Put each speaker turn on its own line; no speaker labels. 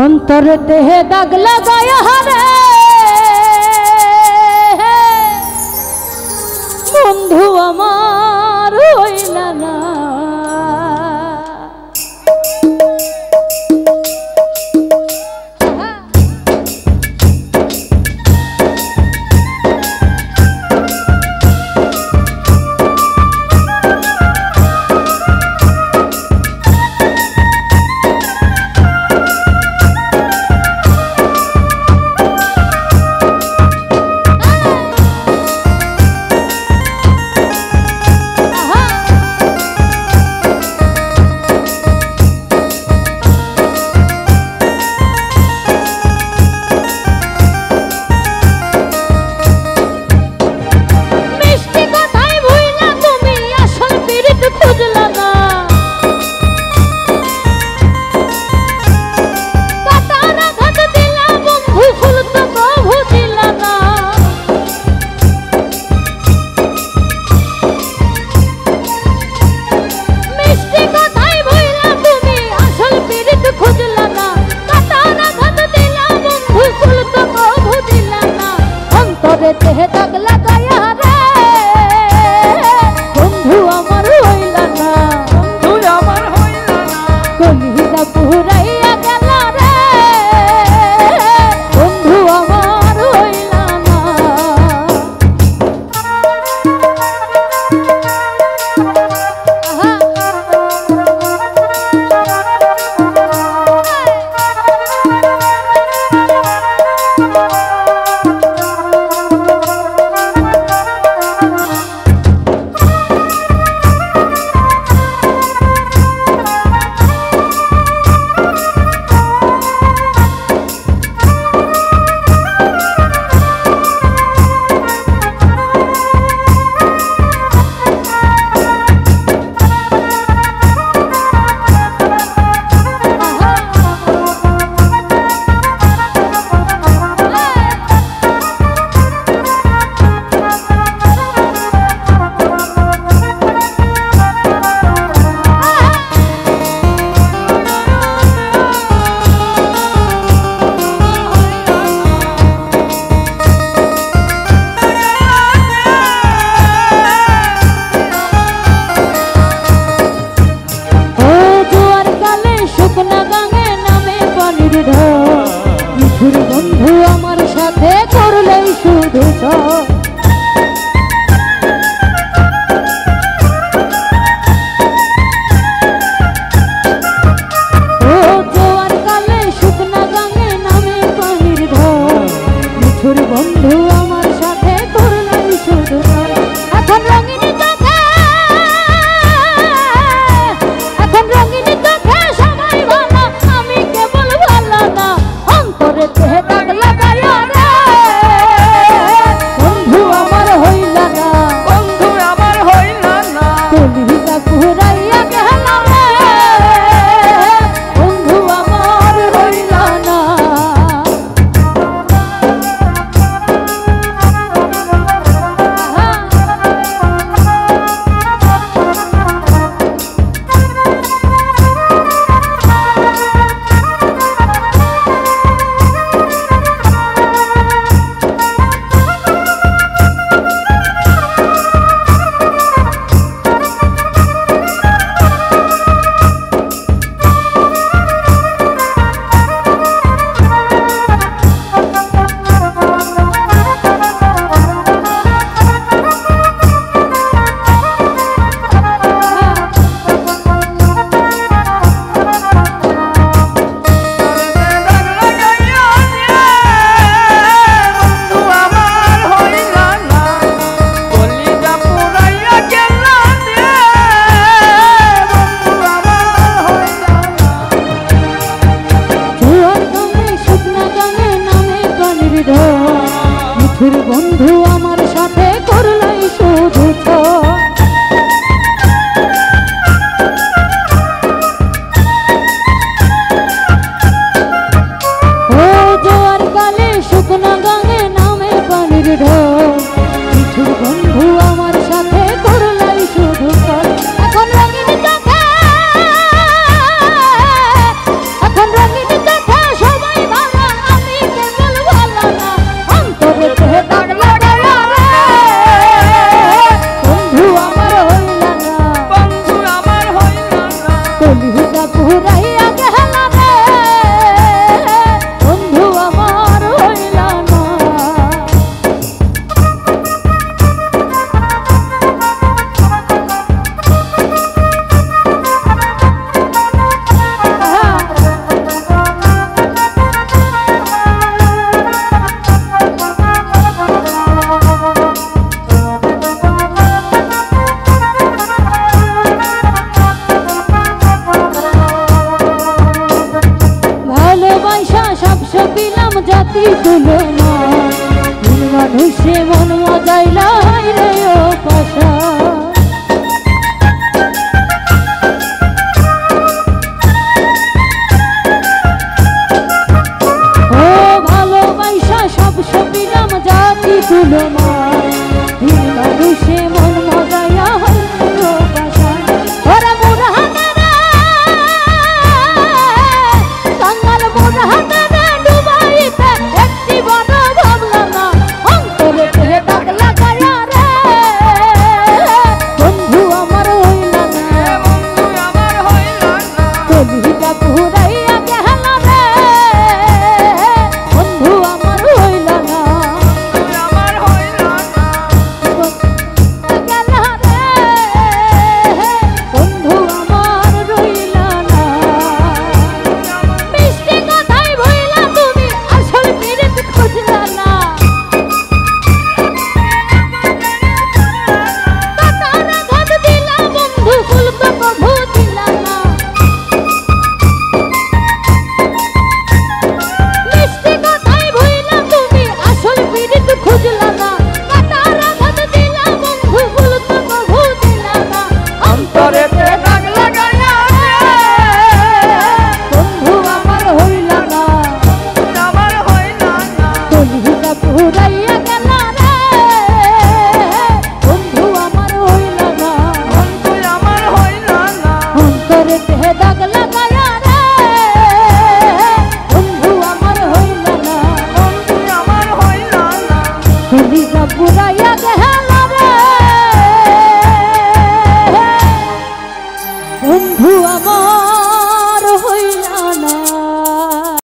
अंतर देह दाग लगाया हरे बंधु आमार हइला ना देह दाग लगाया रे बंधु आमार हइला ना बंधु आमार हइला ना कलिजा पुराइया गेल रे बंधु आमार हइला ना बंधु आमार साथे करलेई शुधु ओ जोयार काले शुकना गांगे नामे पानिर ढल मिठुर बंधु आमार साथे करलेई शुधु এখন রঙিনী চোখে সবাই ভালো আমি কেবল ভালো না অন্তরে দেহ দাগ লাগায়া রে বন্ধু আমার হইলা না বন্ধু আমার হইলা না কলিজা পুরাইয়া গেল রে বন্ধু আমার হইলা না মিঠুর বন্ধু আমার সাথে করলাই শুধু ও জোয়ার কালে শুকনা গাঙে নামে পানির ঢল মিঠুর বন্ধু আমার সাথে করলাই শুধু এখন রঙিন চোখে পিলাম জাতি তুলনা মানুষে মন মজাইলা রে ও পাশা ও ভালোবাসা সব সপিলাম জাতি তুলনা মানুষে মন মজাইলা রে ও পাশা ওরা মুরাহানা কাঙ্গাল মুরাহানা ডুবাইতে একটি বড় ভাবলা না অন্তরে ডাক লাগায়া রে বন্ধু আমার হইলা না কলিটা পুরাইয়া গেল রে বন্ধু আমার হইলা না গেল রে বন্ধু আমার রইলা না মিষ্টি কথাই বইলা তুমি আসল পিরিত খুঁজলা না কাটার আঘাত দিলা বন্ধু ফুলকো কভু দিলা না মিষ্টি কথাই বইলা তুমি আসল পিরিত খুঁজলা না কাটার আঘাত দিলা বন্ধু ফুলকো কভু দিলা না
অন্তরে